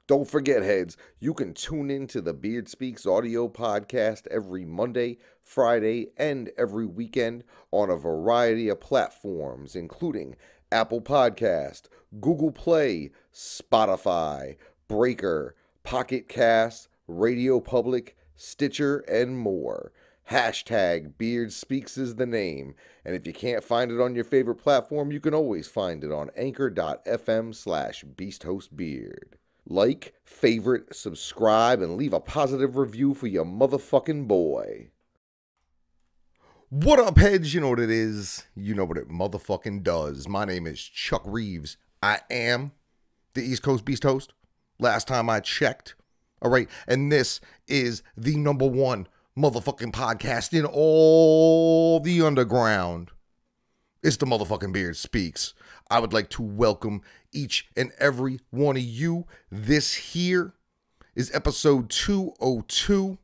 Don't forget, heads, you can tune in to the Beard Speaks audio podcast every Monday, Friday, and every weekend on a variety of platforms, including Apple Podcast, Google Play, Spotify, Breaker, Pocket Cast, Radio Public, Stitcher, and more. Hashtag Beard Speaks is the name, and if you can't find it on your favorite platform, you can always find it on anchor.fm/beasthostbeard. Like, favorite, subscribe, and leave a positive review for your motherfucking boy. What up, heads? You know what it is. You know what it motherfucking does. My name is Chuck Reeves. I am the East Coast Beast Host. Last time I checked. All right. And this is the #1 motherfucking podcast in all the underground. It's the motherfucking Beard Speaks. I would like to welcome each and every one of you. This here is episode 202,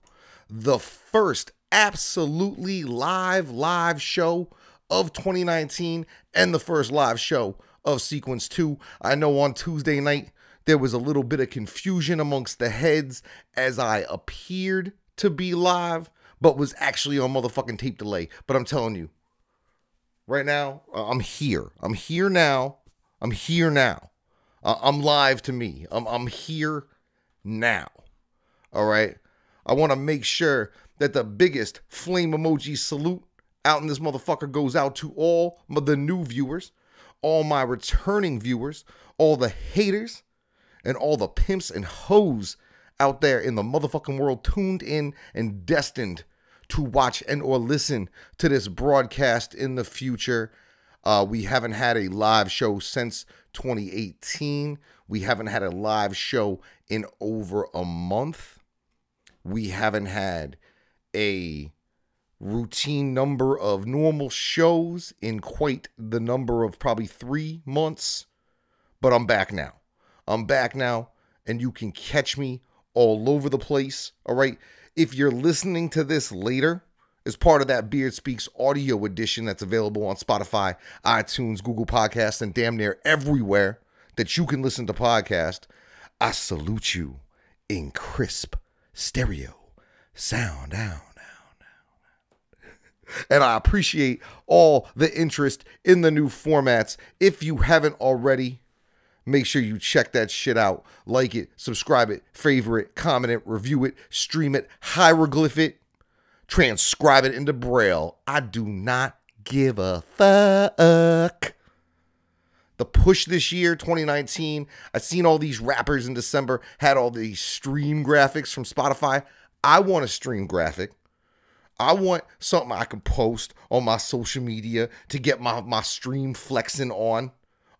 the first absolutely live show of 2019 and the first live show of Sequence 2. I know on Tuesday night there was a little bit of confusion amongst the heads as I appeared to be live, but was actually on motherfucking tape delay. But I'm telling you, right now, I'm here. I'm here now. I'm here now. I'm live to me. I'm here now. All right. I want to make sure that the biggest flame emoji salute out in this motherfucker goes out to all the new viewers, all my returning viewers, all the haters, and all the pimps and hoes out there in the motherfucking world tuned in and destined to watch and or listen to this broadcast in the future. We haven't had a live show since 2018. We haven't had a live show in over a month. We haven't had a routine number of normal shows in quite the number of probably 3 months. But I'm back now. I'm back now, and you can catch me all over the place. All right. If you're listening to this later, as part of that Beard Speaks audio edition that's available on Spotify, iTunes, Google Podcasts, and damn near everywhere that you can listen to podcasts, I salute you in crisp stereo sound down. And I appreciate all the interest in the new formats. If you haven't already, make sure you check that shit out. Like it, subscribe it, favorite it, comment it, review it, stream it, hieroglyph it, transcribe it into Braille. I do not give a fuck. The push this year, 2019, I've seen all these rappers in December had all these stream graphics from Spotify. I want a stream graphic. I want something I can post on my social media to get my stream flexing on.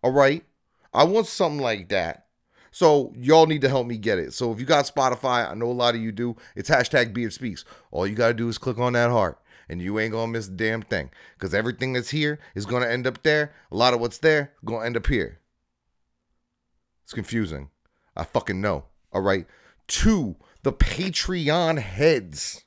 All right? I want something like that. So y'all need to help me get it. So if you got Spotify, I know a lot of you do. It's hashtag Beard Speaks. All you got to do is click on that heart. And you ain't going to miss a damn thing. Because everything that's here is going to end up there. A lot of what's there going to end up here. It's confusing. I fucking know. All right? To the Patreon heads,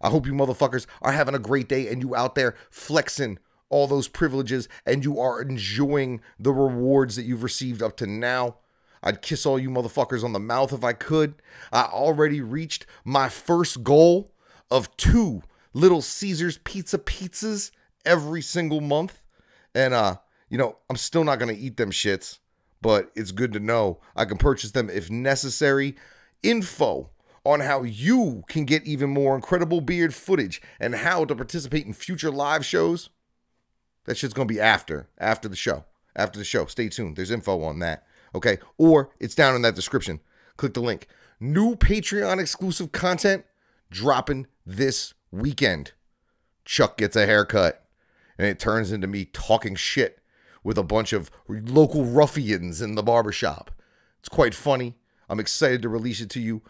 I hope you motherfuckers are having a great day and you out there flexing all those privileges and you are enjoying the rewards that you've received up to now. I'd kiss all you motherfuckers on the mouth if I could. I already reached my first goal of 2 Little Caesars pizzas every single month. And, I'm still not going to eat them shits, but it's good to know I can purchase them if necessary. Info on how you can get even more incredible beard footage and how to participate in future live shows. That shit's going to be after the show. After the show. Stay tuned. There's info on that. Okay? Or it's down in that description. Click the link. New Patreon exclusive content dropping this weekend. Chuck gets a haircut. And it turns into me talking shit with a bunch of local ruffians in the barbershop. It's quite funny. I'm excited to release it to you.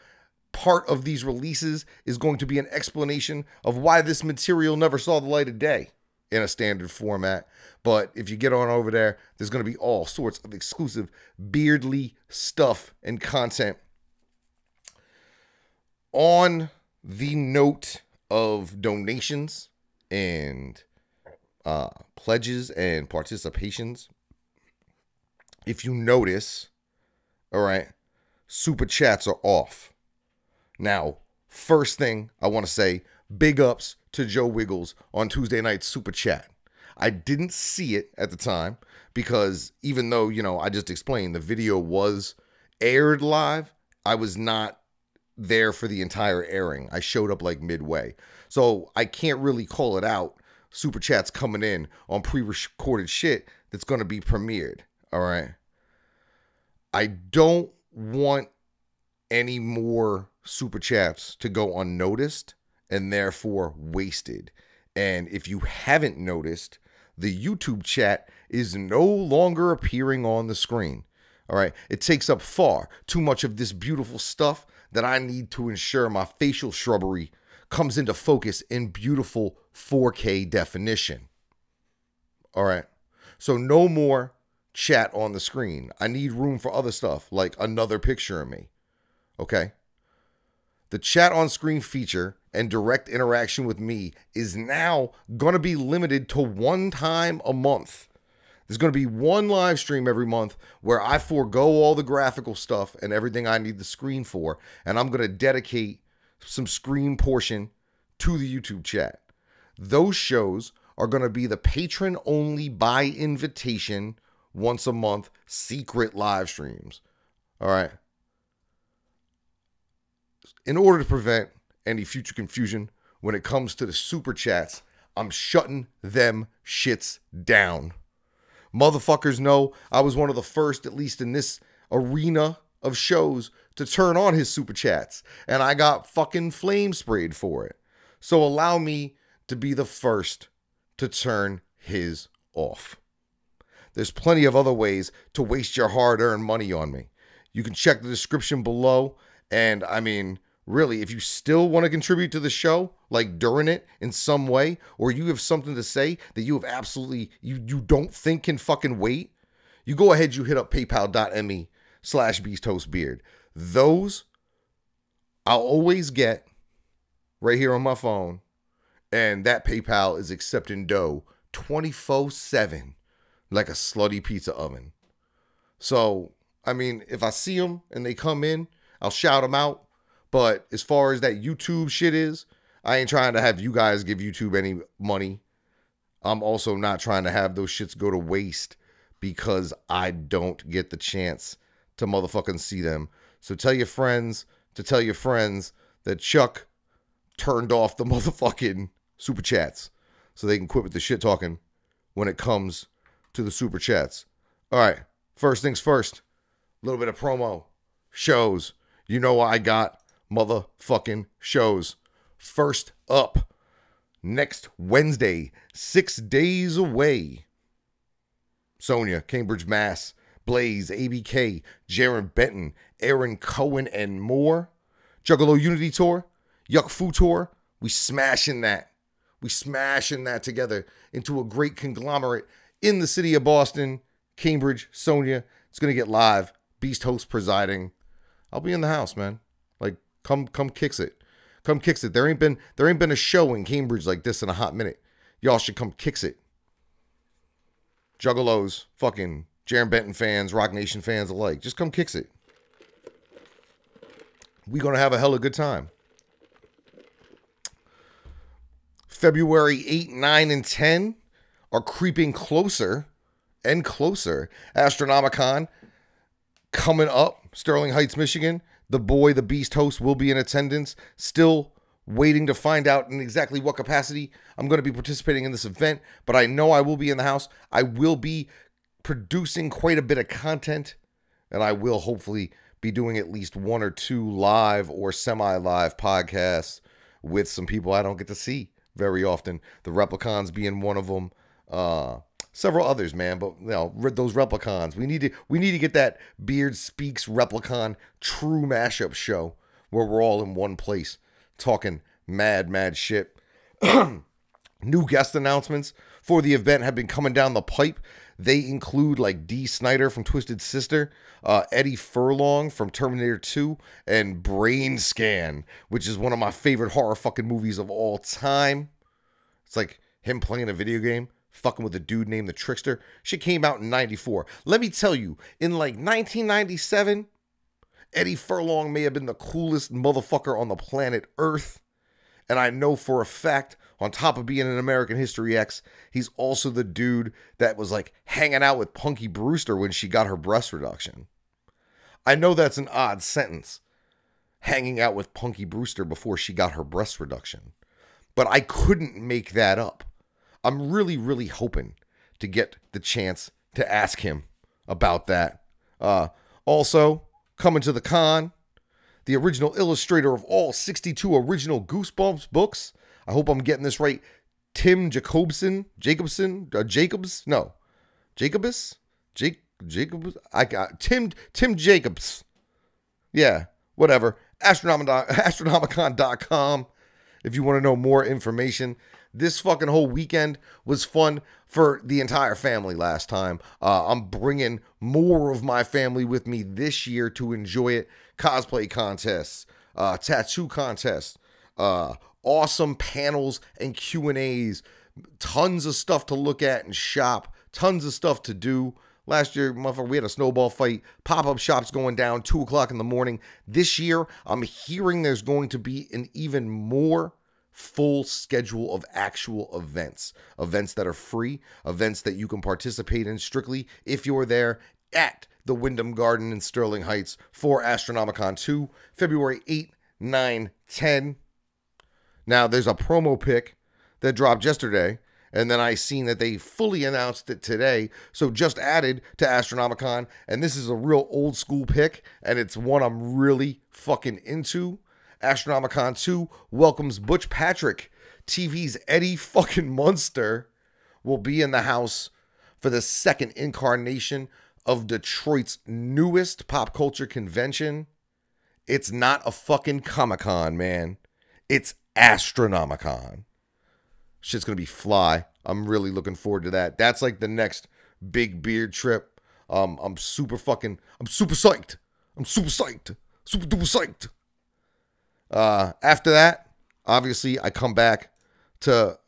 Part of these releases is going to be an explanation of why this material never saw the light of day in a standard format. But if you get on over there, there's going to be all sorts of exclusive beardly stuff and content. On the note of donations and pledges and participations, if you notice, all right, super chats are off. Now, first thing I want to say, big ups to Joe Wiggles on Tuesday night super chat. I didn't see it at the time because even though, I just explained the video was aired live, I was not there for the entire airing. I showed up like midway. So I can't really call it out. Super chats coming in on pre-recorded shit that's going to be premiered. All right. I don't want any more super chats to go unnoticed and therefore wasted. And if you haven't noticed, the YouTube chat is no longer appearing on the screen. All right. It takes up far too much of this beautiful stuff that I need to ensure my facial shrubbery comes into focus in beautiful 4K definition. All right. So no more chat on the screen. I need room for other stuff like another picture of me. Okay. The chat on screen feature and direct interaction with me is now going to be limited to one time a month. There's going to be one live stream every month where I forego all the graphical stuff and everything I need the screen for, and I'm going to dedicate some screen portion to the YouTube chat. Those shows are going to be the patron only by invitation once a month secret live streams. All right. In order to prevent any future confusion when it comes to the super chats, I'm shutting them shits down. Motherfuckers know I was one of the first, at least in this arena of shows, to turn on his super chats, and I got fucking flame sprayed for it. So allow me to be the first to turn his off. There's plenty of other ways to waste your hard-earned money on me. You can check the description below, and I mean, really, if you still want to contribute to the show, like during it in some way, or you have something to say that you have absolutely, you don't think can fucking wait, you go ahead, you hit up paypal.me/beasthostbeard. Those I'll always get right here on my phone, and that PayPal is accepting dough 24/7 like a slutty pizza oven. So, I mean, if I see them and they come in, I'll shout them out. But as far as that YouTube shit is, I ain't trying to have you guys give YouTube any money. I'm also not trying to have those shits go to waste because I don't get the chance to motherfucking see them. So tell your friends to tell your friends that Chuck turned off the motherfucking super chats so they can quit with the shit talking when it comes to the super chats. All right, first things first, a little bit of promo. Shows. You know I got motherfucking shows. First up, next Wednesday, 6 days away. Sonia, Cambridge, Mass. Blaze, ABK, Jaron Benton, Aaron Cohen, and more. Juggalo Unity Tour, Yuck Fu Tour. We smashing that. We smashing that together into a great conglomerate in the city of Boston. Cambridge, Sonia. It's going to get live. Beast host presiding. I'll be in the house, man. Like, come kicks it. Come kicks it. There ain't been a show in Cambridge like this in a hot minute. Y'all should come kicks it. Juggalos, fucking Jaron Benton fans, Rock Nation fans alike. Just come kicks it. We gonna have a hella good time. February 8, 9, and 10 are creeping closer and closer. Astronomicon coming up. Sterling Heights, Michigan. The boy, the Beast host, will be in attendance. Still waiting to find out in exactly what capacity I'm going to be participating in this event, but I know I will be in the house. I will be producing quite a bit of content, and I will hopefully be doing at least one or two live or semi-live podcasts with some people I don't get to see very often. The Replicons being one of them. Several others, man, but you know, those Replicons. We need to get that Beard Speaks Replicon true mashup show where we're all in one place talking mad shit. New guest announcements for the event have been coming down the pipe. They include like Dee Snider from Twisted Sister, Eddie Furlong from Terminator 2, and Brain Scan, which is one of my favorite horror fucking movies of all time. It's like him playing a video game, fucking with a dude named the Trickster. Shit came out in 94. Let me tell you, in like 1997, Eddie Furlong may have been the coolest motherfucker on the planet Earth. And I know for a fact, on top of being an American History X, he's also the dude that was like hanging out with Punky Brewster when she got her breast reduction. I know that's an odd sentence, hanging out with Punky Brewster before she got her breast reduction. But I couldn't make that up. I'm really, really hoping to get the chance to ask him about that. Also, coming to the con, the original illustrator of all 62 original Goosebumps books. I hope I'm getting this right. Tim Jacobs? Tim Jacobs. Yeah, whatever. Astronomicon.com if you want to know more information. This fucking whole weekend was fun for the entire family last time. I'm bringing more of my family with me this year to enjoy it. Cosplay contests, tattoo contests, awesome panels and Q&As, tons of stuff to look at and shop, tons of stuff to do. Last year, motherfucker, we had a snowball fight, pop-up shops going down 2 o'clock in the morning. This year, I'm hearing there's going to be an even more full schedule of actual events that are free, events that you can participate in strictly if you're there at the Wyndham Garden in Sterling Heights for Astronomicon 2, February 8, 9, 10. Now, there's a promo pic that dropped yesterday, and then I seen that they fully announced it today, so just added to Astronomicon, and this is a real old school pic, and it's one I'm really fucking into. Astronomicon 2 welcomes Butch Patrick. TV's Eddie fucking Munster will be in the house for the second incarnation of Detroit's newest pop culture convention. It's not a fucking Comic-Con, man. It's Astronomicon. Shit's gonna be fly. I'm really looking forward to that. That's like the next big beard trip. I'm super psyched. Super duper psyched. After that, obviously, I come back to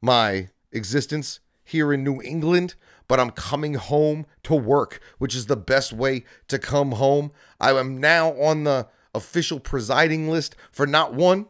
my existence here in New England, but I'm coming home to work, which is the best way to come home. I am now on the official presiding list for not one,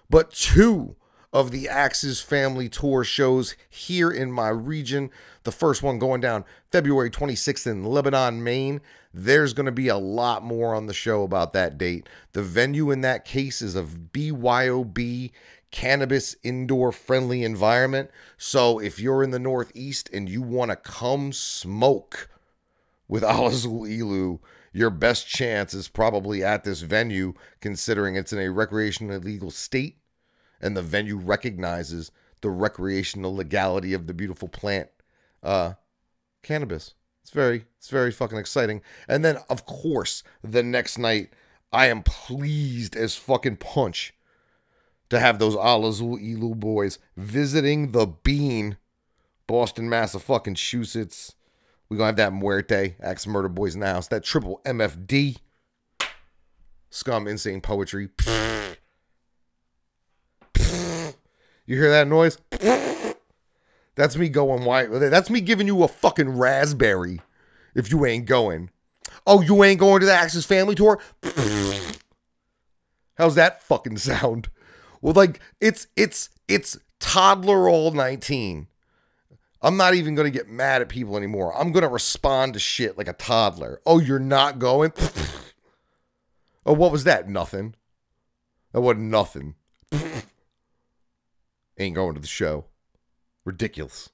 but 2 of the Axis Family Tour shows here in my region. The first one going down February 26th in Lebanon, Maine. There's going to be a lot more on the show about that date. The venue in that case is a BYOB cannabis indoor friendly environment. So if you're in the Northeast and you want to come smoke with Alazul Ilu, your best chance is probably at this venue, considering it's in a recreational legal state and the venue recognizes the recreational legality of the beautiful plant, cannabis. It's very fucking exciting. And then, of course, the next night, I am pleased as fucking punch to have those Alazul Ilu boys visiting the Bean, Boston, Massachusetts. We're going to have that Muerte, Axe Murder Boys in the house. That triple MFD. Scum Insane Poetry. You hear that noise? That's me going white. That's me giving you a fucking raspberry if you ain't going. Oh, you ain't going to the Axis Family Tour? How's that fucking sound? Well, like, it's toddler all 19. I'm not even going to get mad at people anymore. I'm going to respond to shit like a toddler. Oh, you're not going? Oh, what was that? Nothing. That wasn't nothing. Ain't going to the show. Ridiculous.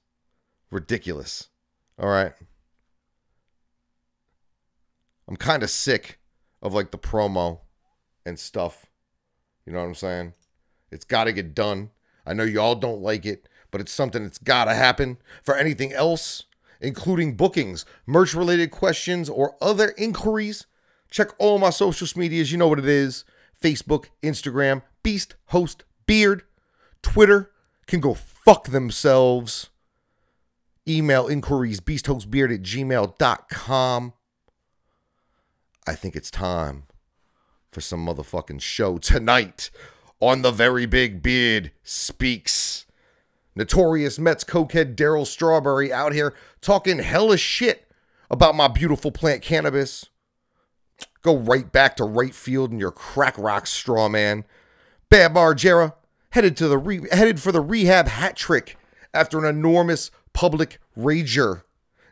All right. I'm kind of sick of like the promo and stuff. You know what I'm saying? It's got to get done. I know y'all don't like it, but it's something that's got to happen. For anything else, including bookings, merch-related questions, or other inquiries, check all my social medias. You know what it is. Facebook, Instagram, Beast Host Beard. Twitter can go fuck themselves. Email inquiries, beasthostbeard@gmail.com. I think it's time for some motherfucking show tonight on the Very Big Beard Speaks. Notorious Mets Cokehead Darryl Strawberry out here talking hella shit about my beautiful plant cannabis. Go right back to right field in your crack rock, Strawman. Bad Margera headed for the Rehab hat trick after an enormous public rager.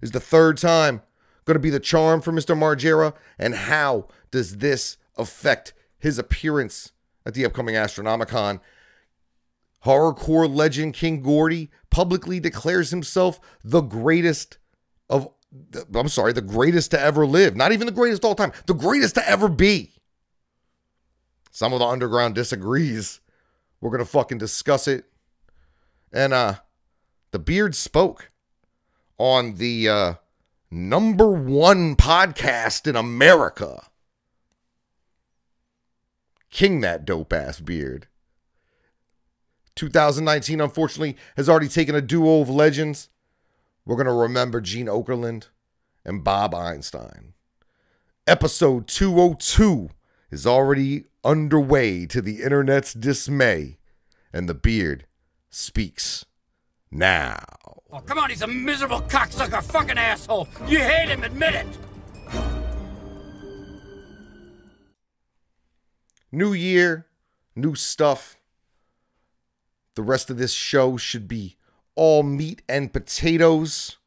Is the third time going to be the charm for Mr. Margera? And how does this affect his appearance at the upcoming Astronomicon? Horrorcore legend King Gordy publicly declares himself the greatest to ever live. Not even the greatest all time, the greatest to ever be. Some of the underground disagrees. We're going to fucking discuss it. And the Beard spoke on the #1 podcast in America. King that dope ass Beard. 2019, unfortunately, has already taken a duo of legends. We're going to remember Gene Okerlund and Bob Einstein. Episode 202 is already underway to the internet's dismay, and the Beard speaks now. Oh, come on, he's a miserable cocksucker fucking asshole. You hate him, admit it. New year, new stuff. The rest of this show should be all meat and potatoes.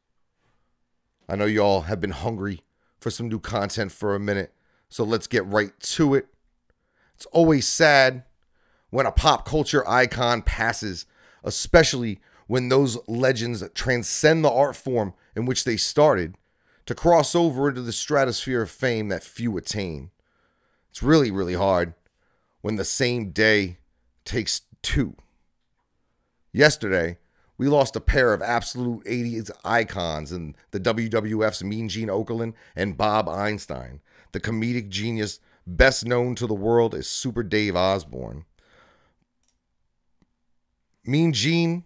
I know y'all have been hungry for some new content for a minute, so let's get right to it. It's always sad when a pop culture icon passes, especially when those legends transcend the art form in which they started to cross over into the stratosphere of fame that few attain. It's really, really hard when the same day takes two. Yesterday, we lost a pair of absolute 80s icons in the WWF's Mean Gene Okerlund and Bob Einstein, the comedic genius best known to the world as Super Dave Osborne. Mean Gene,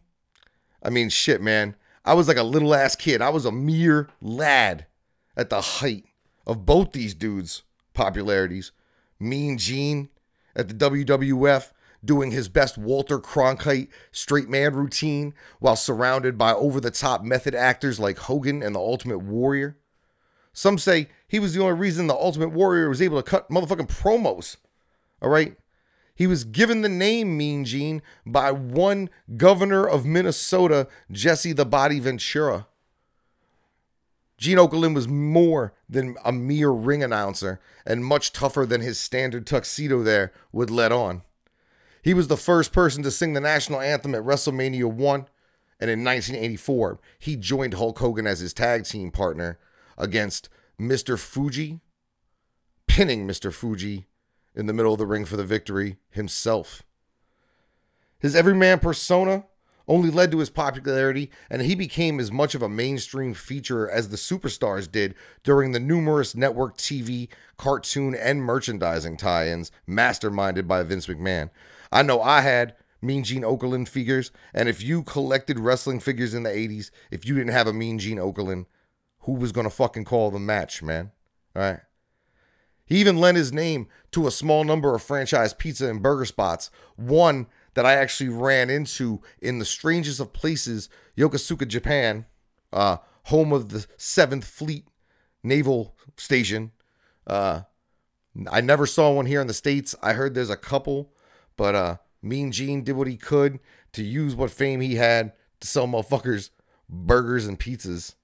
shit, man. I was like a little ass kid. I was a mere lad at the height of both these dudes' popularities. Mean Gene at the WWF, doing his best Walter Cronkite straight man routine while surrounded by over-the-top method actors like Hogan and the Ultimate Warrior. Some say he was the only reason the Ultimate Warrior was able to cut motherfucking promos. All right? He was given the name Mean Gene by one governor of Minnesota, Jesse the Body Ventura. Gene Okerlund was more than a mere ring announcer and much tougher than his standard tuxedo there would let on. He was the first person to sing the national anthem at WrestleMania 1, and in 1984, he joined Hulk Hogan as his tag team partner against Mr. Fuji, pinning Mr. Fuji in the middle of the ring for the victory himself. His everyman persona only led to his popularity, and he became as much of a mainstream feature as the superstars did during the numerous network TV, cartoon, and merchandising tie-ins masterminded by Vince McMahon. I know I had Mean Gene Okerlund figures, and if you collected wrestling figures in the 80s, if you didn't have a Mean Gene Okerlund, who was going to fucking call the match, man? All right. He even lent his name to a small number of franchise pizza and burger spots, one that I actually ran into in the strangest of places, Yokosuka, Japan, home of the 7th Fleet Naval Station. I never saw one here in the States. I heard there's a couple, but Mean Gene did what he could to use what fame he had to sell motherfuckers burgers and pizzas.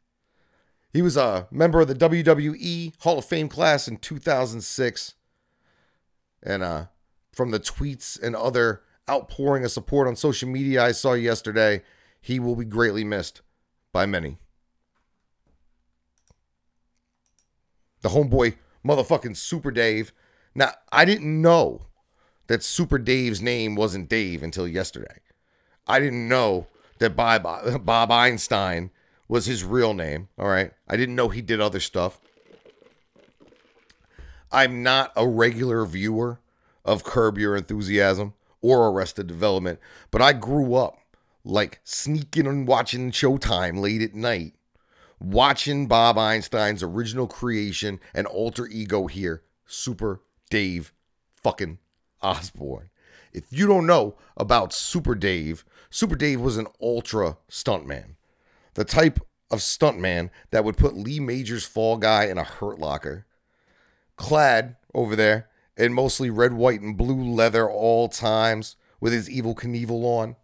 He was a member of the WWE Hall of Fame class in 2006. And from the tweets and other outpouring of support on social media I saw yesterday, he will be greatly missed by many. The homeboy motherfucking Super Dave. Now, I didn't know that Super Dave's name wasn't Dave until yesterday. I didn't know that Bob Einstein was his real name, all right? I didn't know he did other stuff. I'm not a regular viewer of Curb Your Enthusiasm or Arrested Development, but I grew up like sneaking and watching Showtime late at night, watching Bob Einstein's original creation and alter ego here, Super Dave fucking Osborne. If you don't know about Super Dave was an ultra stuntman. The type of stuntman that would put Lee Majors' Fall Guy in a Hurt Locker. clad over there in mostly red, white, and blue leather all times, with his Evil Knievel on,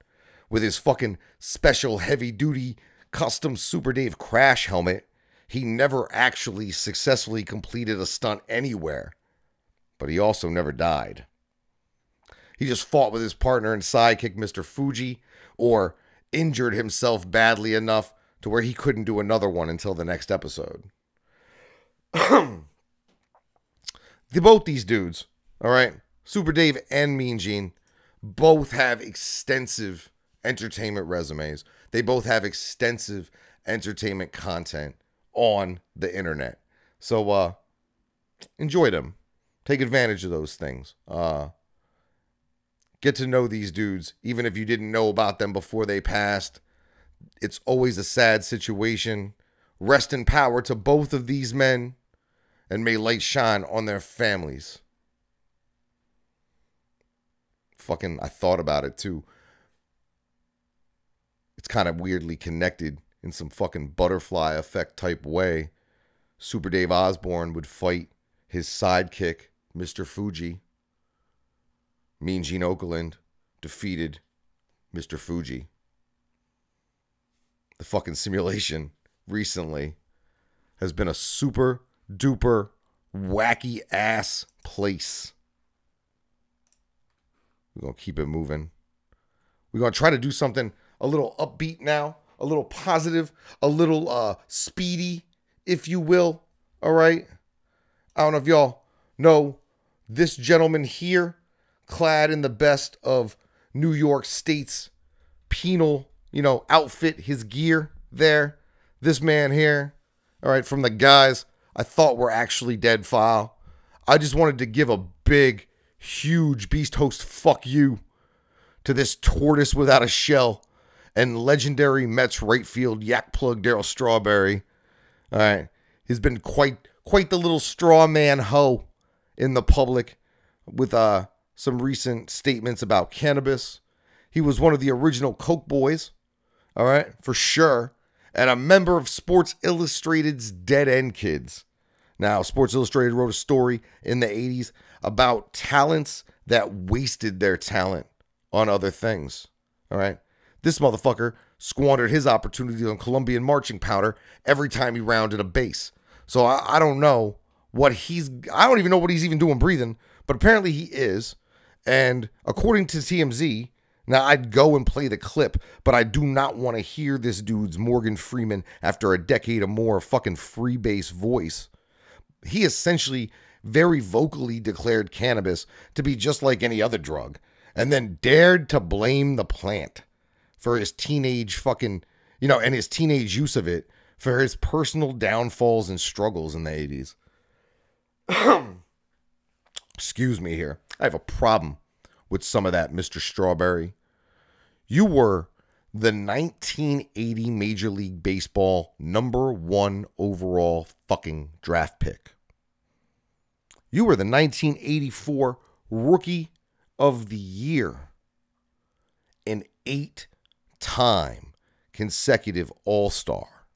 with his fucking special heavy-duty custom Super Dave crash helmet. He never actually successfully completed a stunt anywhere, but he also never died. He just fought with his partner and sidekick, Mr. Fuji, or injured himself badly enough to where he couldn't do another one until the next episode. Both these dudes, all right, Super Dave and Mean Gene, both have extensive entertainment resumes. They both have extensive entertainment content on the internet. So enjoy them. Take advantage of those things. Get to know these dudes, even if you didn't know about them before they passed. It's always a sad situation. Rest in power to both of these men, and may light shine on their families. Fucking, I thought about it too. It's kind of weirdly connected in some fucking butterfly effect type way. Super Dave Osborne would fight his sidekick, Mr. Fuji. Mean Gene Okerlund defeated Mr. Fuji. The fucking simulation recently has been a super duper wacky ass place. We're going to keep it moving. We're going to try to do something a little upbeat now, a little positive, a little speedy, if you will. All right. I don't know if y'all know this gentleman here, clad in the best of New York State's penal, outfit, his gear there. This man here, all right, from the guys I thought were actually dead file. I just wanted to give a big, huge Beast Host fuck you to this tortoise without a shell and legendary Mets right field yak plug Darryl Strawberry. All right, he's been quite the little straw man hoe in the public with some recent statements about cannabis. He was one of the original Coke boys, all right, for sure, and a member of Sports Illustrated's Dead End Kids. Now, Sports Illustrated wrote a story in the 80s about talents that wasted their talent on other things, all right? This motherfucker squandered his opportunity on Colombian marching powder every time he rounded a base. So I don't know what I don't even know what he's even doing breathing, but apparently he is. And according to TMZ, now I'd go and play the clip, but I do not want to hear this dude's Morgan Freeman after a decade or more of fucking freebase voice. He essentially very vocally declared cannabis to be just like any other drug, and then dared to blame the plant for his teenage fucking, and his teenage use of it for his personal downfalls and struggles in the 80s. Excuse me here. I have a problem with some of that, Mr. Strawberry. You were the 1980 Major League Baseball #1 overall fucking draft pick. You were the 1984 Rookie of the Year. An 8-time consecutive All-Star.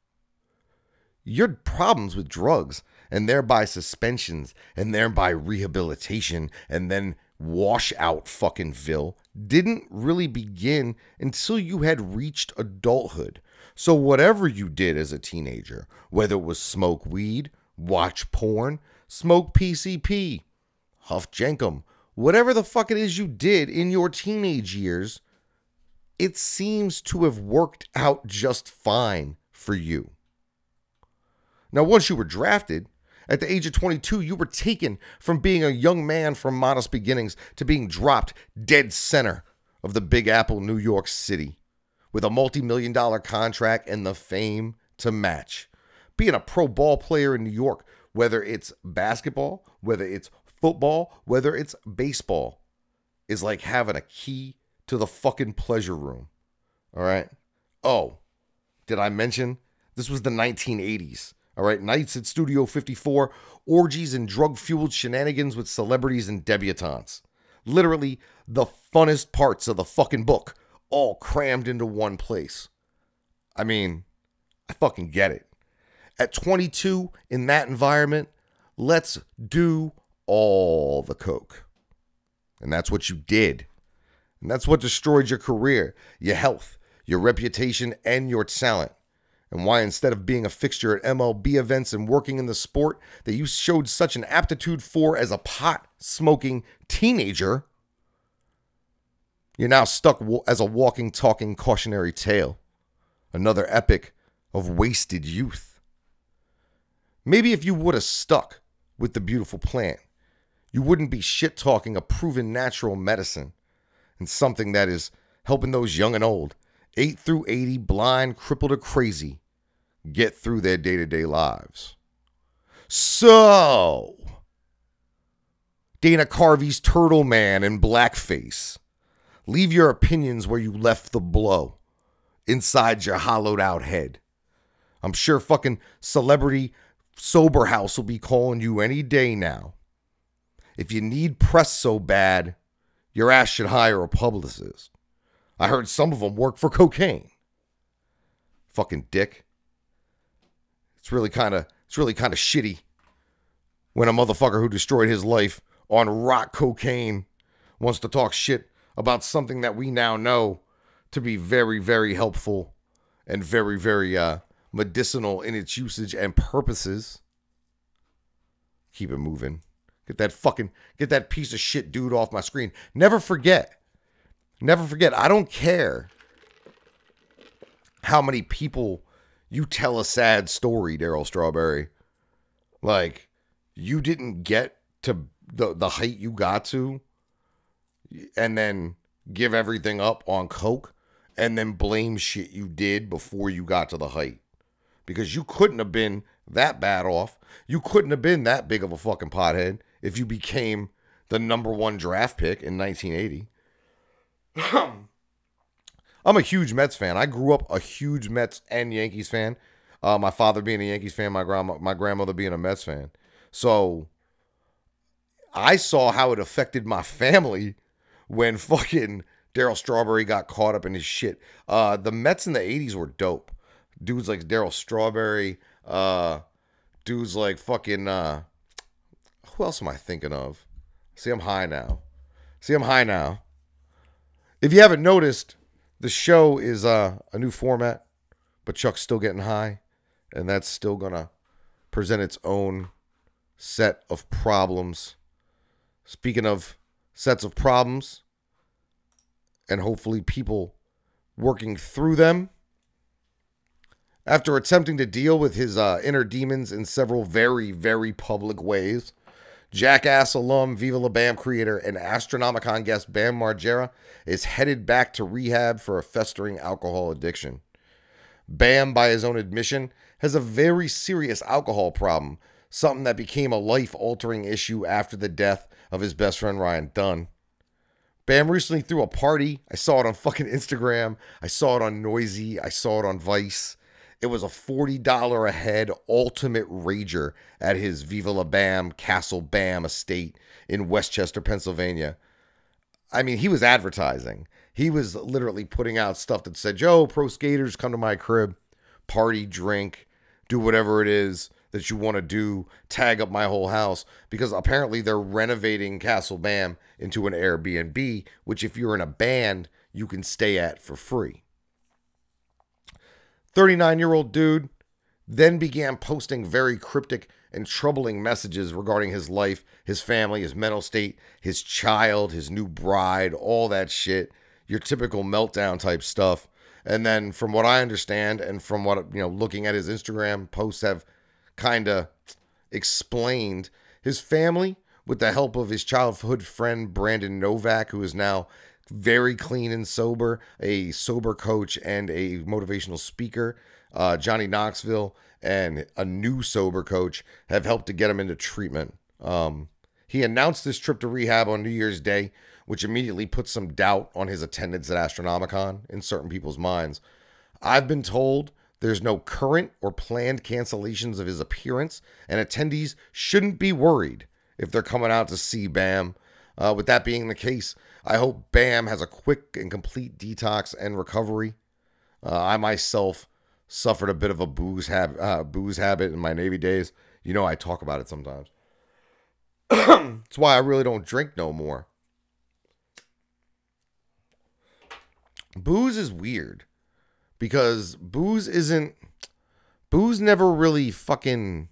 Your problems with drugs and thereby suspensions and thereby rehabilitation and then washout fucking Ville didn't really begin until you had reached adulthood. So whatever you did as a teenager, whether it was smoke weed, watch porn, smoke PCP, huff jenkum, whatever the fuck it is you did in your teenage years, it seems to have worked out just fine for you. Now, once you were drafted, at the age of 22, you were taken from being a young man from modest beginnings to being dropped dead center of the Big Apple, New York City, with a multi-million-dollar contract and the fame to match. Being a pro ball player in New York, whether it's basketball, whether it's football, whether it's baseball, is like having a key to the fucking pleasure room. All right? Oh, did I mention this was the 1980s? All right, nights at Studio 54, orgies and drug-fueled shenanigans with celebrities and debutantes. Literally the funnest parts of the fucking book, all crammed into one place. I mean, I fucking get it. At 22, in that environment, Let's do all the coke. And that's what you did. And that's what destroyed your career, your health, your reputation, and your talent. And why instead of being a fixture at MLB events and working in the sport that you showed such an aptitude for as a pot-smoking teenager, you're now stuck as a walking, talking cautionary tale. Another epic of wasted youth. Maybe if you would have stuck with the beautiful plant, you wouldn't be shit-talking a proven natural medicine and something that is helping those young and old, 8 through 80, blind, crippled, or crazy, get through their day-to-day lives. So, Dana Carvey's Turtle Man in blackface, leave your opinions where you left the blow, inside your hollowed out head. I'm sure fucking Celebrity Sober House will be calling you any day now. If you need press so bad, your ass should hire a publicist. I heard some of them work for cocaine. Fucking dick. It's really kind of shitty when a motherfucker who destroyed his life on rock cocaine wants to talk shit about something that we now know to be very, very helpful and very, very medicinal in its usage and purposes. Keep it moving. Get that piece of shit dude off my screen. Never forget. I don't care how many people you tell a sad story, Darryl Strawberry. Like, you didn't get to the height you got to and then give everything up on coke and then blame shit you did before you got to the height. Because you couldn't have been that bad off. You couldn't have been that big of a fucking pothead if you became the #1 draft pick in 1980. I'm a huge Mets fan. I grew up a huge Mets and Yankees fan. My father being a Yankees fan, my grandmother being a Mets fan. So I saw how it affected my family when fucking Darryl Strawberry got caught up in his shit. The Mets in the 80s were dope. Dudes like Darryl Strawberry, dudes like fucking, who else am I thinking of? See, I'm high now. If you haven't noticed, the show is a new format, but Chuck's still getting high, and that's still gonna present its own set of problems. Speaking of sets of problems, and hopefully people working through them, after attempting to deal with his inner demons in several very, very public ways, Jackass alum, Viva La Bam creator, and Astronomicon guest Bam Margera is headed back to rehab for a festering alcohol addiction. Bam, by his own admission, has a very serious alcohol problem, something that became a life-altering issue after the death of his best friend Ryan Dunn. Bam recently threw a party. I saw it on fucking Instagram. I saw it on Noisy. I saw it on Vice. It was a $40 a head ultimate rager at his Viva La Bam Castle Bam estate in Westchester, Pennsylvania. I mean, he was advertising. He was literally putting out stuff that said, yo, pro skaters, come to my crib, party, drink, do whatever it is that you want to do, tag up my whole house, because apparently they're renovating Castle Bam into an Airbnb, which if you're in a band, you can stay at for free. 39-year-old dude then began posting very cryptic and troubling messages regarding his life, his family, his mental state, his child, his new bride, all that shit, your typical meltdown type stuff. And then from what I understand and from what, looking at his Instagram posts have kind of explained, his family, with the help of his childhood friend Brandon Novak, who is now very clean and sober, a sober coach and a motivational speaker, Johnny Knoxville, and a new sober coach have helped to get him into treatment. He announced this trip to rehab on New Year's Day, which immediately put some doubt on his attendance at Astronomicon in certain people's minds. I've been told there's no current or planned cancellations of his appearance, and attendees shouldn't be worried if they're coming out to see Bam. With that being the case, I hope Bam has a quick and complete detox and recovery. I myself suffered a bit of a booze habit in my Navy days. I talk about it sometimes. That's why I really don't drink no more. Booze is weird because booze never really fucking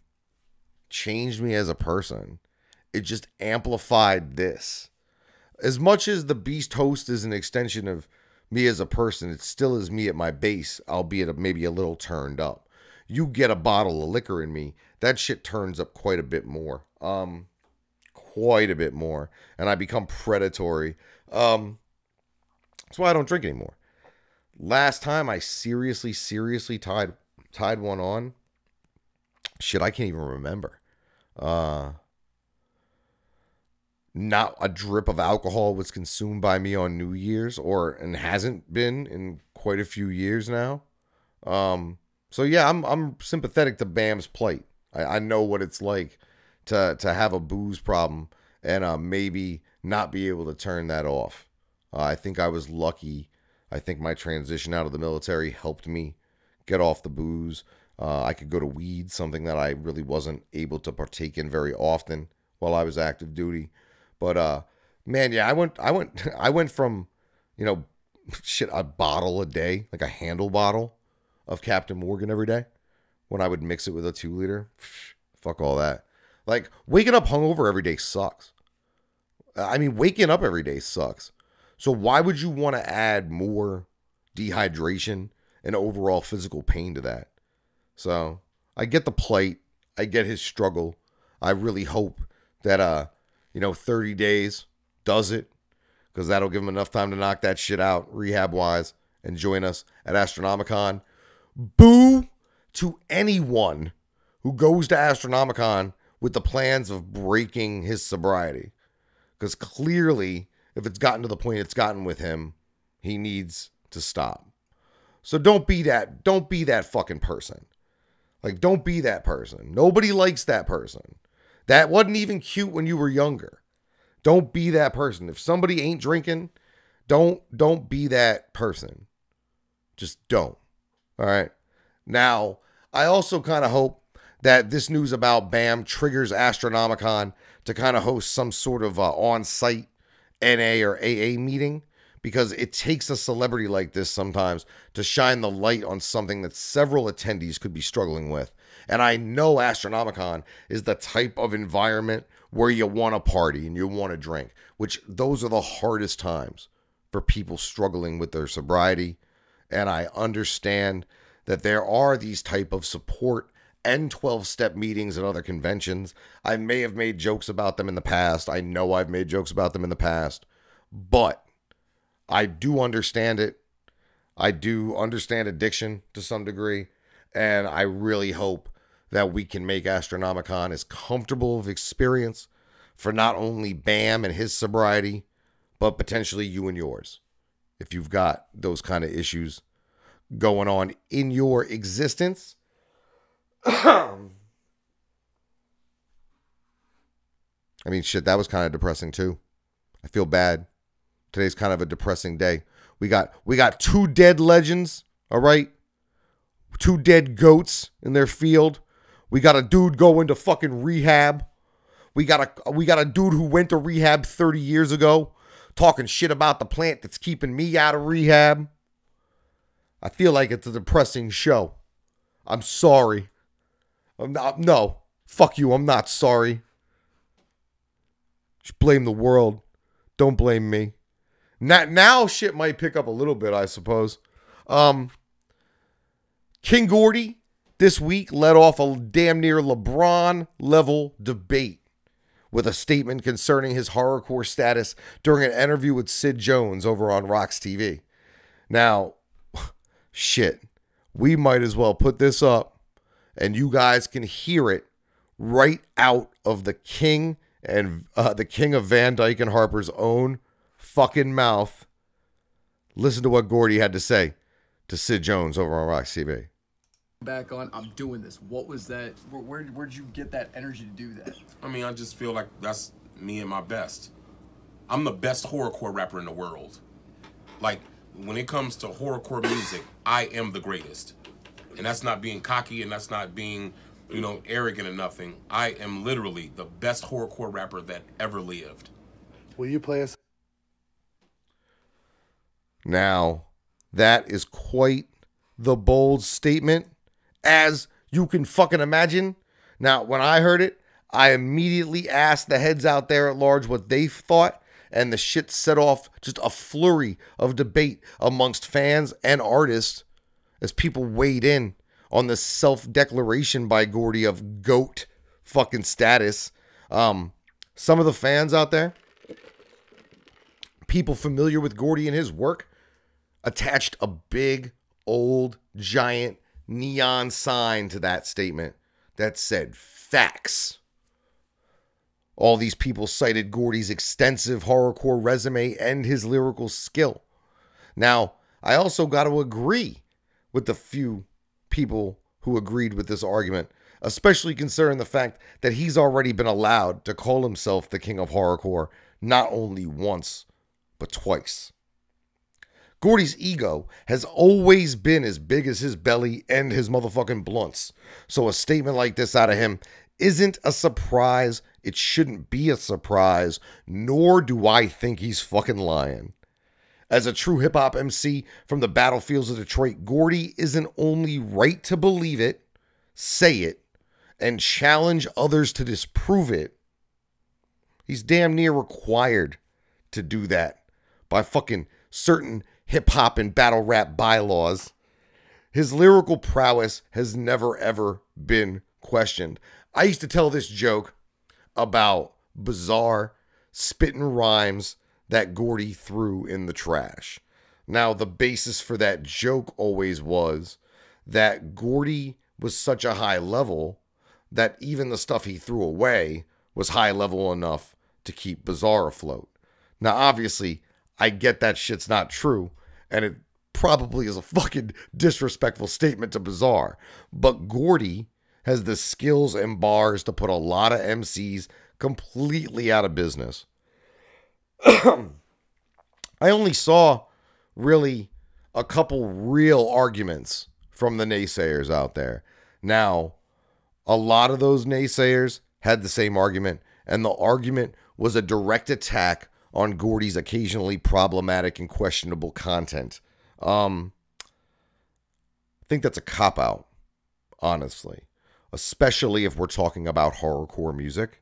changed me as a person. It just amplified this. As much as the Beast Host is an extension of me as a person, it still is me at my base, albeit maybe a little turned up. You get a bottle of liquor in me, that shit turns up quite a bit more. Quite a bit more. And I become predatory. That's why I don't drink anymore. Last time I seriously tied one on. Shit, I can't even remember. Not a drip of alcohol was consumed by me on New Year's, and hasn't been in quite a few years now. So yeah, I'm sympathetic to Bam's plight. I know what it's like to have a booze problem and maybe not be able to turn that off. I think I was lucky. I think my transition out of the military helped me get off the booze. I could go to weed, something that I really wasn't able to partake in very often while I was active duty. But man, yeah, I went from, you know, shit, a bottle a day, like a handle bottle of Captain Morgan every day when I would mix it with a 2-liter. Fuck all that. Like, waking up hungover every day sucks. I mean, waking up every day sucks. So why would you want to add more dehydration and overall physical pain to that? So I get the plight. I get his struggle. I really hope that, 30 days does it, because that'll give him enough time to knock that shit out rehab-wise and join us at Astronomicon. Boo to anyone who goes to Astronomicon with the plans of breaking his sobriety, because clearly, if it's gotten to the point it's gotten with him, he needs to stop. So don't be that fucking person. Like, don't be that person. Nobody likes that person. That wasn't even cute when you were younger. Don't be that person. If somebody ain't drinking, don't be that person. Just don't. All right. Now, I also kind of hope that this news about Bam triggers Astronomicon to kind of host some sort of on-site NA or AA meeting, because it takes a celebrity like this sometimes to shine the light on something that several attendees could be struggling with. And I know Astronomicon is the type of environment where you want to party and you want to drink, which those are the hardest times for people struggling with their sobriety. And I understand that there are these type of support and 12-step meetings at other conventions. I may have made jokes about them in the past. I know I've made jokes about them in the past, but I do understand it. I do understand addiction to some degree, and I really hope that we can make Astronomicon as comfortable of experience for not only Bam and his sobriety, but potentially you and yours, if you've got those kind of issues going on in your existence. I mean, shit, that was kind of depressing too. I feel bad. Today's kind of a depressing day. We got 2 dead legends, all right? 2 dead goats in their field. We got a dude going to fucking rehab. We got a dude who went to rehab 30 years ago talking shit about the plant that's keeping me out of rehab. I feel like it's a depressing show. I'm sorry. No, fuck you. I'm not sorry. Just blame the world. Don't blame me. Now shit might pick up a little bit, I suppose. King Gordy this week led off a damn near LeBron level debate with a statement concerning his horrorcore status during an interview with Sid Jones over on Rox TV. Now, shit, we might as well put this up and you guys can hear it right out of the king and the king of Van Dyke and Harper's own fucking mouth. Listen to what Gordy had to say to Sid Jones over on Rox TV. Back on, I'm doing this. What was that? Where'd you get that energy to do that? I mean, I just feel like that's me at my best. I'm the best horrorcore rapper in the world. Like, when it comes to horrorcore music, I am the greatest. And that's not being cocky, and that's not being you know, arrogant or nothing. I am literally the best horrorcore rapper that ever lived. Will you play us? Now, that is quite the bold statement, as you can fucking imagine. Now, when I heard it, I immediately asked the heads out there at large what they thought, and the shit set off just a flurry of debate amongst fans and artists as people weighed in on the self-declaration by Gordy of GOAT fucking status. Some of the fans out there, people familiar with Gordy and his work, attached a big, old, giant neon sign to that statement that said facts. All these people cited Gordy's extensive horrorcore resume and his lyrical skill. Now, I also got to agree with the few people who agreed with this argument, especially considering the fact that he's already been allowed to call himself the king of horrorcore not only once, but twice. Gordy's ego has always been as big as his belly and his motherfucking blunts. So a statement like this out of him isn't a surprise. It shouldn't be a surprise, nor do I think he's fucking lying. As a true hip-hop MC from the battlefields of Detroit, Gordy isn't only right to believe it, say it, and challenge others to disprove it. He's damn near required to do that by fucking certain hip-hop and battle rap bylaws. His lyrical prowess has never ever been questioned. I used to tell this joke about bizarre spitting rhymes that Gordy threw in the trash. Now, the basis for that joke always was that Gordy was such a high level that even the stuff he threw away was high level enough to keep Bizarre afloat. Now, obviously, I get that shit's not true, and it probably is a fucking disrespectful statement to Bizarre. But Gordy has the skills and bars to put a lot of MCs completely out of business. I only saw really a couple real arguments from the naysayers out there. Now, a lot of those naysayers had the same argument, and the argument was a direct attack on Gordy's occasionally problematic and questionable content. I think that's a cop-out, honestly, especially if we're talking about horrorcore music.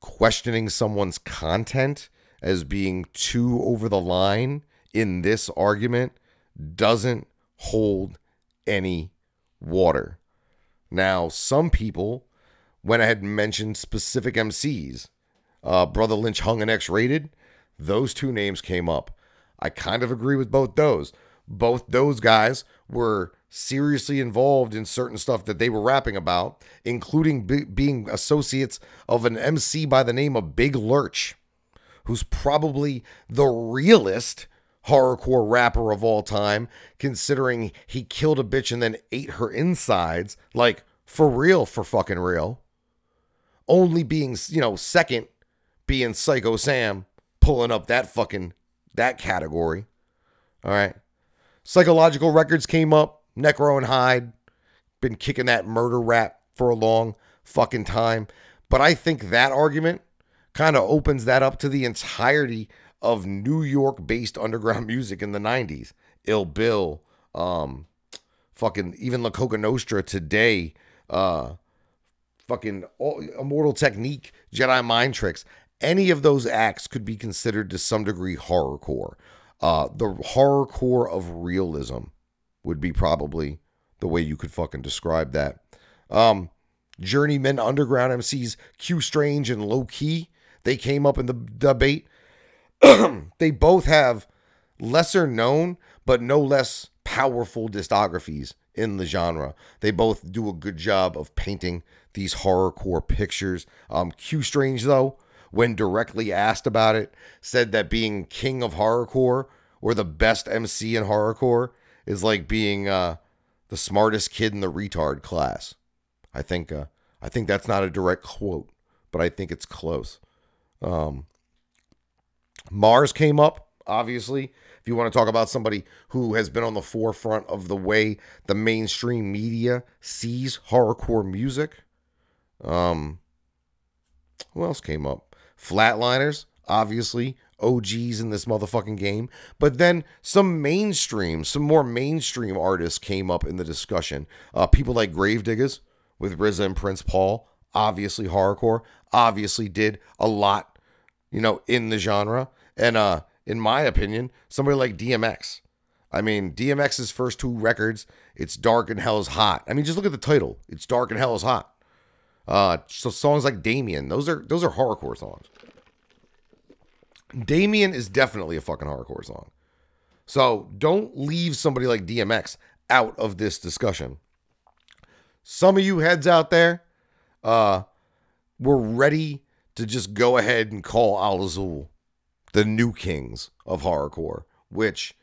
Questioning someone's content as being too over the line in this argument doesn't hold any water. Now, some people went ahead and mentioned specific MCs. Brother Lynch Hung and X-Rated, those two names came up. I kind of agree with both those. Both those guys were seriously involved in certain stuff that they were rapping about, including being associates of an MC by the name of Big Lurch, who's probably the realest horrorcore rapper of all time, considering he killed a bitch and then ate her insides, like, for real, for fucking real. Only being, second being Psycho Sam, pulling up that category. All right. Psychological Records came up. Necro and Hyde. Been kicking that murder rap for a long fucking time. But I think that argument kind of opens that up to the entirety of New York-based underground music in the 90s. Ill Bill. Fucking even La Coca Nostra today. Fucking Immortal Technique. Jedi Mind Tricks. Any of those acts could be considered to some degree horrorcore. The horrorcore of realism would be probably the way you could fucking describe that. Journeyman underground MCs Q Strange and Low Key, they came up in the debate. They both have lesser known but no less powerful discographies in the genre. They both do a good job of painting these horrorcore pictures. Q Strange, though, when directly asked about it, said that being king of horrorcore or the best MC in horrorcore is like being the smartest kid in the retard class. I think that's not a direct quote, but I think it's close. Mars came up. obviously. If you want to talk about somebody who has been on the forefront of the way the mainstream media sees horrorcore music. Who else came up? Flatliners, obviously. OGs in this motherfucking game. But then some more mainstream artists came up in the discussion. People like Gravediggers with RZA and Prince Paul. Obviously horrorcore. Obviously did a lot, in the genre. And in my opinion, somebody like DMX. I mean, DMX's first 2 records, It's Dark and Hell is Hot. I mean, just look at the title. It's Dark and Hell is Hot. So songs like Damien, those are horrorcore songs. Damien is definitely a fucking horrorcore song. So don't leave somebody like DMX out of this discussion. Some of you heads out there, we're ready to just go ahead and call Al Azul the new kings of horrorcore, which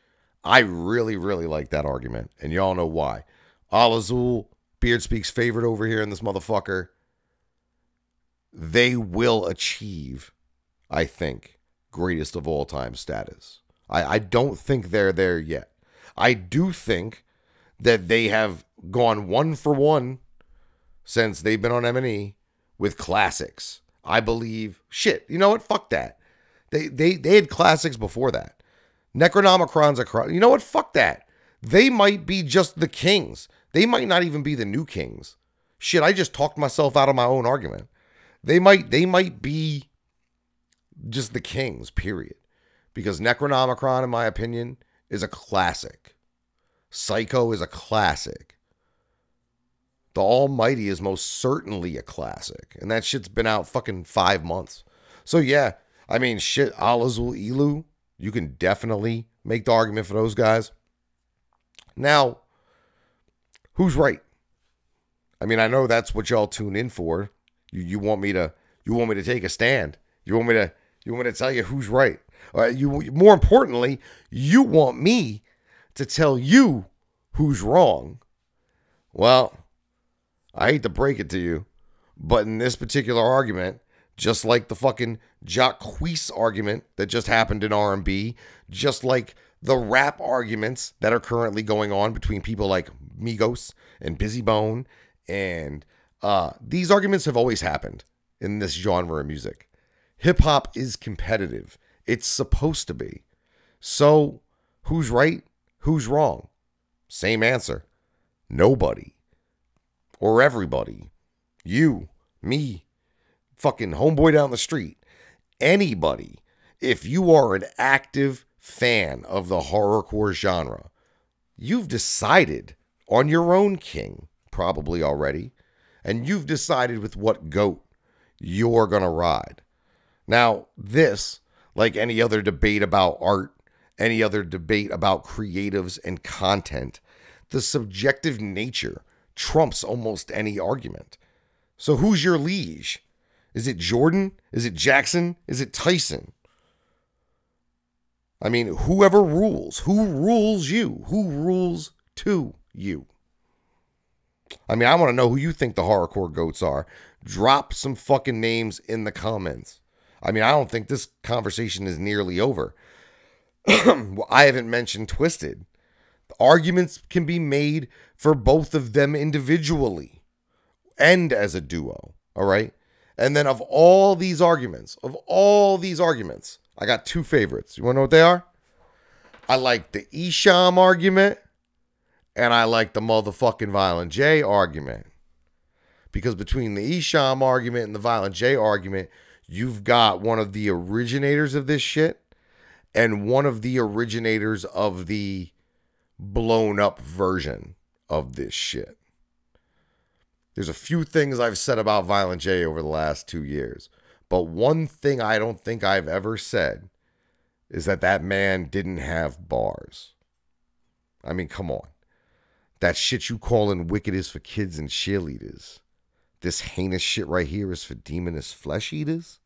I really, really like that argument. And y'all know why. Al Azul, Beard Speaks favorite over here in this motherfucker. They will achieve, I think, greatest of all time status. I don't think they're there yet. I do think that they have gone 1 for 1 since they've been on M&E with classics. I believe, you know what? Fuck that. They had classics before that. Necronomicron's you know what? Fuck that. They might be just the kings. They might not even be the new kings. Shit, I just talked myself out of my own argument. They might be just the kings, period. Because Necronomicon, in my opinion, is a classic. Psycho is a classic. The Almighty is most certainly a classic. And that shit's been out fucking 5 months. So yeah, I mean, shit, Al Azul Ilu, you can definitely make the argument for those guys. Now, who's right? I mean, I know that's what y'all tune in for. You want me to take a stand. You want me to tell you who's right. More importantly, you want me to tell you who's wrong. Well, I hate to break it to you, but in this particular argument, just like the fucking Jacquees argument that just happened in R&B, just like the rap arguments that are currently going on between people like Migos and Busy Bone, and these arguments have always happened in this genre of music. Hip-hop is competitive. It's supposed to be. So, who's right? Who's wrong? Same answer. Nobody. Or everybody. You, me, fucking homeboy down the street. Anybody. If you are an active fan of the horrorcore genre, you've decided on your own king, probably already, and you've decided with what goat you're going to ride. Now, this, like any other debate about art, any other debate about creatives and content, the subjective nature trumps almost any argument. So who's your liege? Is it Jordan? Is it Jackson? Is it Tyson? I mean, whoever rules. Who rules you? Who rules to you? I mean, I want to know who you think the horrorcore goats are. Drop some fucking names in the comments. I mean, I don't think this conversation is nearly over. I haven't mentioned Twisted. The arguments can be made for both of them individually and as a duo. All right. And then of all these arguments, I got 2 favorites. You want to know what they are? I like the Esham argument and I like the motherfucking Violent J argument. Because between the Esham argument and the Violent J argument, you've got one of the originators of this shit and one of the originators of the blown up version of this shit. There's a few things I've said about Violent J over the last 2 years, but one thing I don't think I've ever said is that man didn't have bars. I mean, come on. That shit you calling wicked is for kids and cheerleaders. This heinous shit right here is for demonous flesh eaters.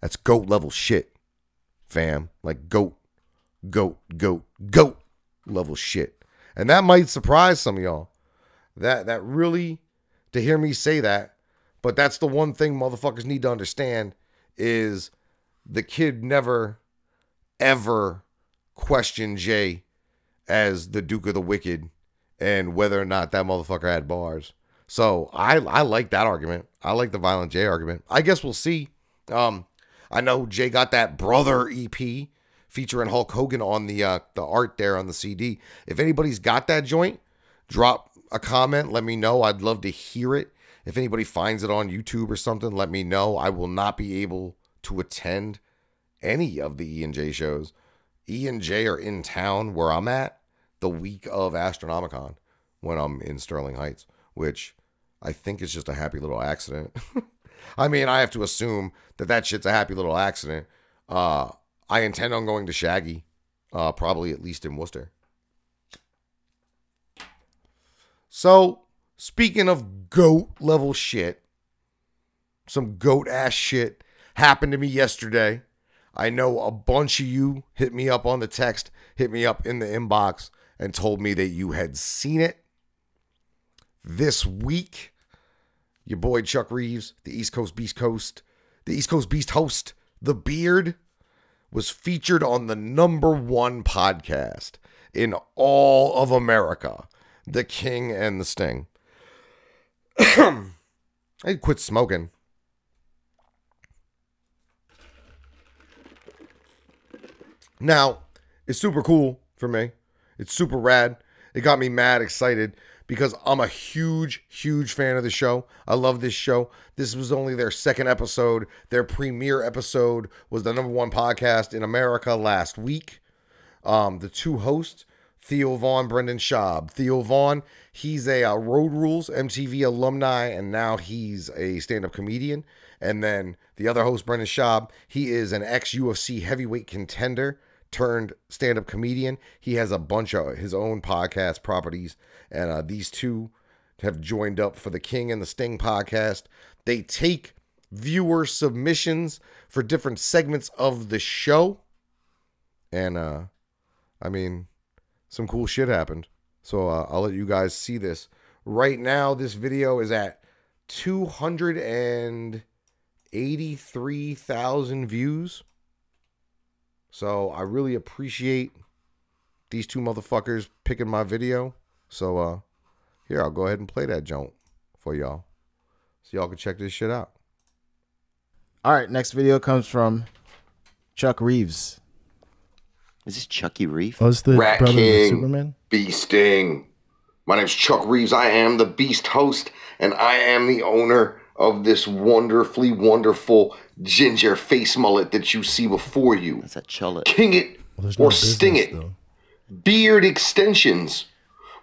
That's goat level shit, fam. Like goat level shit. And that might surprise some of y'all. That really, to hear me say that, but that's the one thing motherfuckers need to understand is the kid never ever question Jay as the Duke of the Wicked and whether or not that motherfucker had bars. So I like that argument. I like the Violent J argument. I guess we'll see. I know Jay got that Brother EP featuring Hulk Hogan on the art there on the CD. If anybody's got that joint, drop a comment. Let me know. I'd love to hear it. If anybody finds it on YouTube or something, let me know. I will not be able to attend any of the E and J shows. E and J are in town where I'm at the week of Astronomicon when I'm in Sterling Heights, which I think is just a happy little accident. I mean, I have to assume that shit's a happy little accident. I intend on going to Shaggy, probably at least in Worcester. So, speaking of goat level shit, some goat ass shit happened to me yesterday. I know a bunch of you hit me up on the text, hit me up in the inbox, and told me that you had seen it. This week, your boy Chuck Reeves, the East Coast Beast host, The Beard, was featured on the #1 podcast in all of America, The King and the Sting. I quit smoking. Now, it's super cool for me. It's super rad. It got me mad excited because I'm a huge, huge fan of the show. I love this show. This was only their second episode. Their premiere episode was the #1 podcast in America last week. The two hosts, Theo Vaughn, Brendan Schaub. Theo Vaughn, he's a Road Rules MTV alumni, and now he's a stand-up comedian. And then the other host, Brendan Schaub, he is an ex-UFC heavyweight contender turned stand-up comedian. He has a bunch of his own podcast properties, and these two have joined up for the King and the Sting podcast. They take viewer submissions for different segments of the show, and I mean, some cool shit happened. So I'll let you guys see this. Right now, this video is at 283,000 views. So I really appreciate these two motherfuckers picking my video. So here, I'll go ahead and play that joint for y'all, so y'all can check this shit out. All right, next video comes from Chuck Reeves. Is this Chucky Reef? Oh, it's the Rat brother King, of Superman? Beast Sting. My name's Chuck Reeves. I am the Beast host, and I am the owner of this wonderfully wonderful ginger face mullet that you see before you. That's a chullet. King it or sting it. Though. Beard extensions.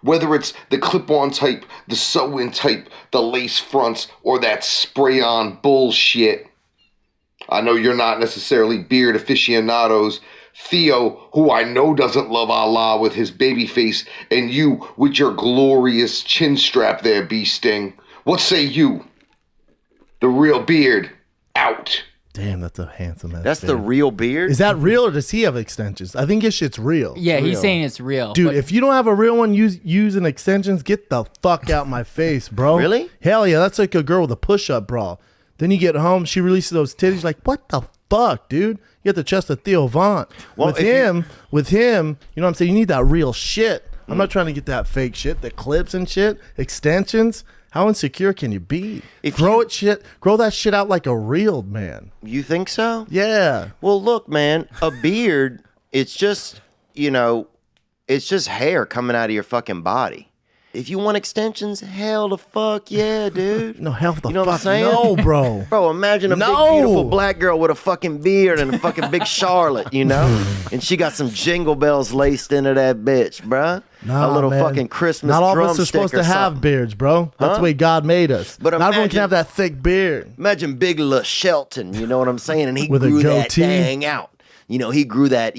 Whether it's the clip-on type, the sew-in type, the lace fronts, or that spray-on bullshit. I know you're not necessarily beard aficionados. Theo, who I know doesn't love Allah with his baby face, and you with your glorious chin strap there, Bee Sting. What say you? The real beard, out. Damn, that's a handsome ass. That's the real beard? Is that real, or does he have extensions? I think his shit's real. Yeah, It's he's real. saying it's real. Dude, but if you don't have a real one using extensions, get the fuck out my face, bro. Really? Hell yeah, that's like a girl with a push-up bra. Then you get home, she releases those titties, like, what the fuck, dude? You got the chest of Theo Vaughn. Well, with him, you know what I'm saying? You need that real shit. I'm not trying to get that fake shit, the clips and shit, extensions. How insecure can you be? Grow that shit out like a real man. You think so? Yeah. Well, look, man, a beard, it's just, it's just hair coming out of your fucking body. If you want extensions, hell the fuck yeah, dude. No, hell the You know what I'm fuck saying? no, bro. Bro, imagine a big, beautiful black girl with a fucking beard and a fucking big Charlotte, and she got some jingle bells laced into that bitch, bruh. Nah, a little man. fucking Christmas Not all of us are drumstick supposed or to have something. beards, bro. That's the way God made us. But not everyone can imagine- have that thick beard. Imagine Big Lil Shelton, you know what I'm saying? And he With a grew that goatee. dang out. He grew that,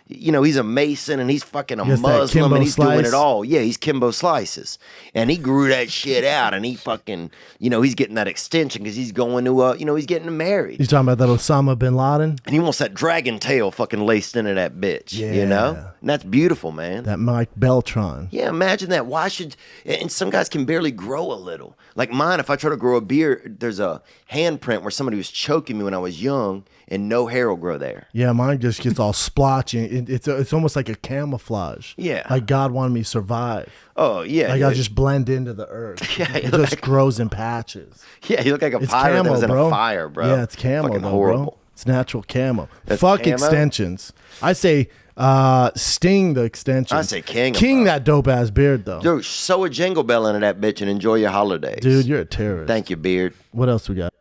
he's a Mason and he's fucking a Yes, that Muslim Kimbo and he's doing Slice. it all. Yeah, he's Kimbo Slices. And he grew that shit out and he fucking, he's getting that extension because he's going to, he's getting married. You talking about that Osama bin Laden? And he wants that dragon tail fucking laced into that bitch, Yeah. And that's beautiful, man. That Mike Beltran. Yeah, imagine that. Why should, and some guys can barely grow a little. Like mine, if I try to grow a beard, there's a handprint where somebody was choking me when I was young and no hair will grow there. Yeah, mine just gets all splotchy. It's almost like a camouflage. Yeah. Like God wanted me to survive. Oh, yeah. Like yeah. I just blend into the earth. Yeah, It just grows in patches. Yeah, you look like a It's pirate that camo, was in bro. a fire, bro. Yeah, it's camo, Fucking though, horrible. bro. It's natural camo. That's Fuck camo? extensions. I say sting the extensions. I say king 'em, King bro. that dope ass beard, though. Dude, sew a jingle bell into that bitch and enjoy your holidays. Dude, you're a terrorist. Thank you, beard. What else we got?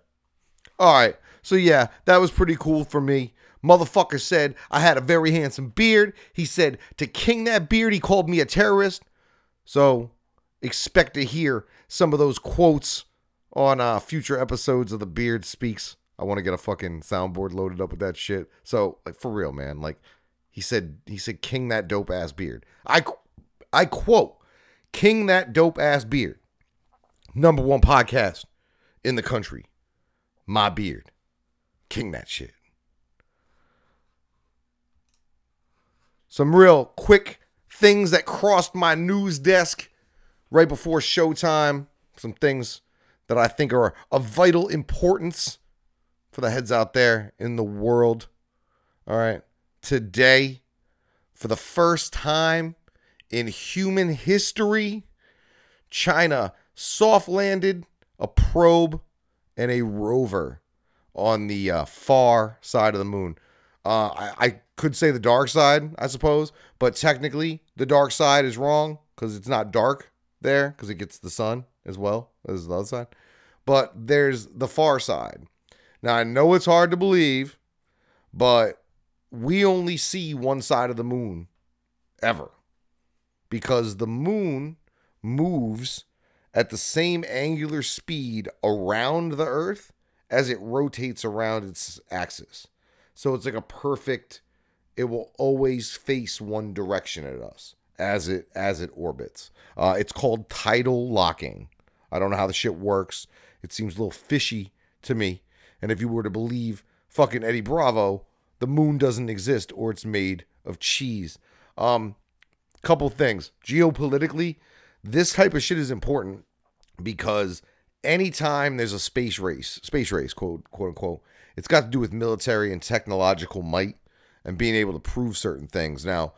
All right. So, yeah, that was pretty cool for me. Motherfucker said I had a very handsome beard. He said to king that beard, he called me a terrorist. So, expect to hear some of those quotes on future episodes of The Beard Speaks. I want to get a fucking soundboard loaded up with that shit. So, like, for real, man. Like, he said, king that dope ass beard. I quote, king that dope ass beard. #1 podcast in the country. My beard. King that shit. Some real quick things that crossed my news desk right before showtime. Some things that I think are of vital importance for the heads out there in the world. All right. Today, for the first time in human history, China soft landed a probe and a rover on the far side of the moon. I could say the dark side, I suppose, but technically the dark side is wrong because it's not dark there because it gets the sun as well as the other side. But there's the far side. Now, I know it's hard to believe, but we only see one side of the moon ever because the moon moves at the same angular speed around the Earth as it rotates around its axis. So it's like a perfect, it will always face one direction at us as it orbits. It's called tidal locking. I don't know how the shit works. It seems a little fishy to me. And if you were to believe fucking Eddie Bravo, the moon doesn't exist or it's made of cheese. Couple things. Geopolitically, this type of shit is important because anytime there's a space race, quote unquote, it's got to do with military and technological might and being able to prove certain things. Now,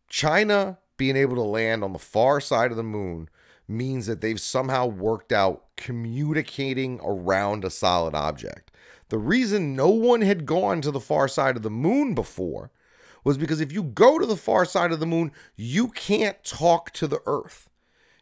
China being able to land on the far side of the moon means that they've somehow worked out communicating around a solid object. The reason no one had gone to the far side of the moon before was because if you go to the far side of the moon, you can't talk to the Earth.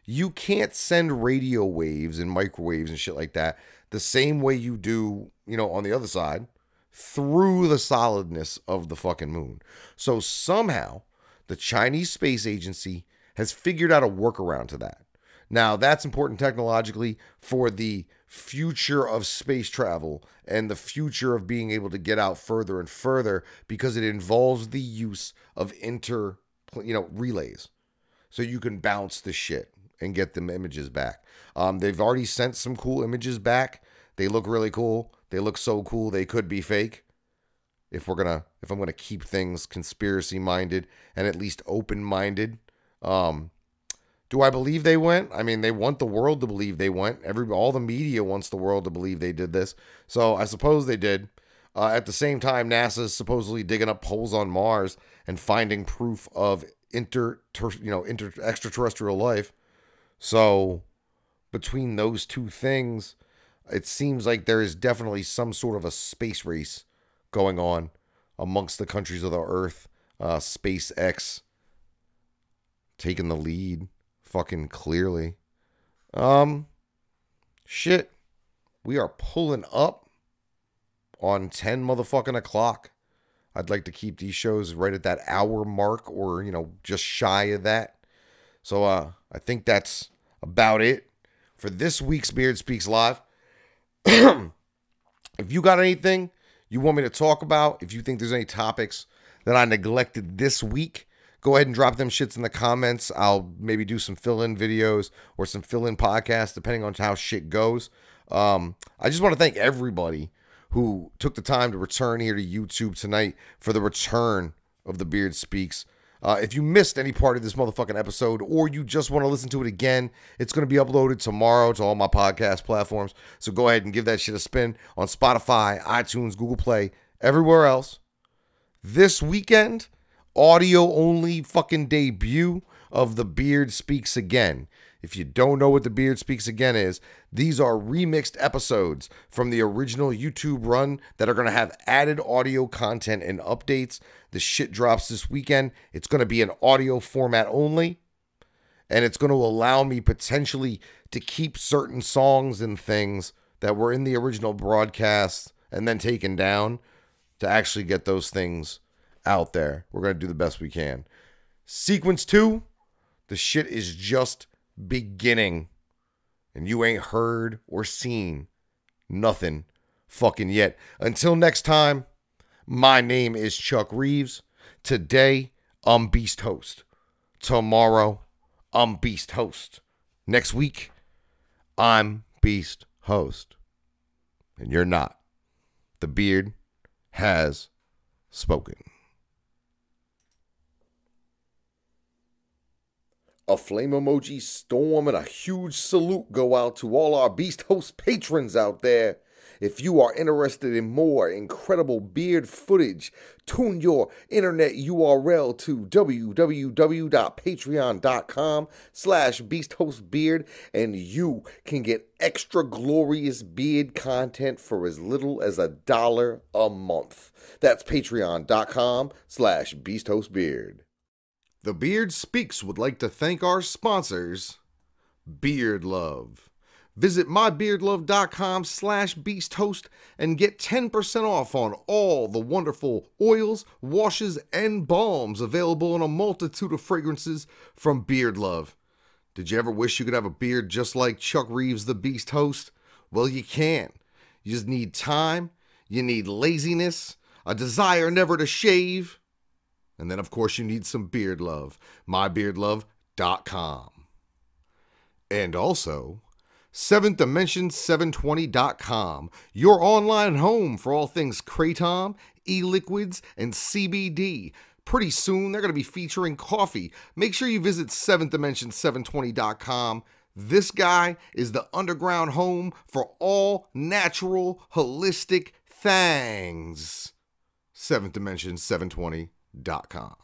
You can't send radio waves and microwaves and shit like that the same way you do, on the other side, through the solidness of the fucking moon. So somehow, the Chinese Space Agency has figured out a workaround to that. Now, that's important technologically for the future of space travel and the future of being able to get out further and further because it involves the use of relays. So you can bounce the shit and get them images back. They've already sent some cool images back. They look really cool. They look so cool they could be fake. If I'm gonna keep things conspiracy minded and at least open minded. Do I believe they went? I mean, they want the world to believe they went. All the media wants the world to believe they did this. So I suppose they did. At the same time, NASA is supposedly digging up holes on Mars and finding proof of extraterrestrial life. So between those two things, it seems like there is definitely some sort of a space race going on amongst the countries of the Earth. SpaceX taking the lead. Fucking clearly. Shit. We are pulling up on 10 motherfucking o'clock. I'd like to keep these shows right at that hour mark or, just shy of that. So, I think that's about it for this week's Beard Speaks Live. If you got anything you want me to talk about, if you think there's any topics that I neglected this week, go ahead and drop them shits in the comments. I'll maybe do some fill-in videos or some fill-in podcasts, depending on how shit goes. I just want to thank everybody who took the time to return here to YouTube tonight for the return of The Beard Speaks. If you missed any part of this motherfucking episode, or you just want to listen to it again, it's going to be uploaded tomorrow to all my podcast platforms. So go ahead and give that shit a spin on Spotify, iTunes, Google Play, everywhere else. This weekend, audio only fucking debut of The Beard Speaks Again. If you don't know what The Beard Speaks Again is, these are remixed episodes from the original YouTube run that are going to have added audio content and updates. The shit drops this weekend. It's going to be an audio format only, and it's going to allow me potentially to keep certain songs and things that were in the original broadcast and then taken down to actually get those things out there. We're going to do the best we can. Sequence 2, the shit is just beginning, and you ain't heard or seen nothing fucking yet. Until next time, my name is Chuck Reeves. Today, I'm Beast Host. Tomorrow, I'm Beast Host. Next week, I'm Beast Host. And you're not. The Beard has spoken. A flame emoji storm and a huge salute go out to all our Beast Host patrons out there. If you are interested in more incredible beard footage, tune your internet URL to www.patreon.com/beasthostbeard and you can get extra glorious beard content for as little as $1 a month. That's patreon.com/beasthostbeard. The Beard Speaks would like to thank our sponsors, Beard Love. Visit mybeardlove.com/beasthost and get 10% off on all the wonderful oils, washes, and balms available in a multitude of fragrances from Beard Love. Did you ever wish you could have a beard just like Chuck Reeves, the Beast Host? Well, you can. You just need time, you need laziness, a desire never to shave, and then, of course, you need some Beard Love. mybeardlove.com. And also, 7thDimension720.com, your online home for all things kratom, e-liquids, and CBD. Pretty soon, they're going to be featuring coffee. Make sure you visit 7thDimension720.com. This guy is the underground home for all natural, holistic things. 7thDimension720.com.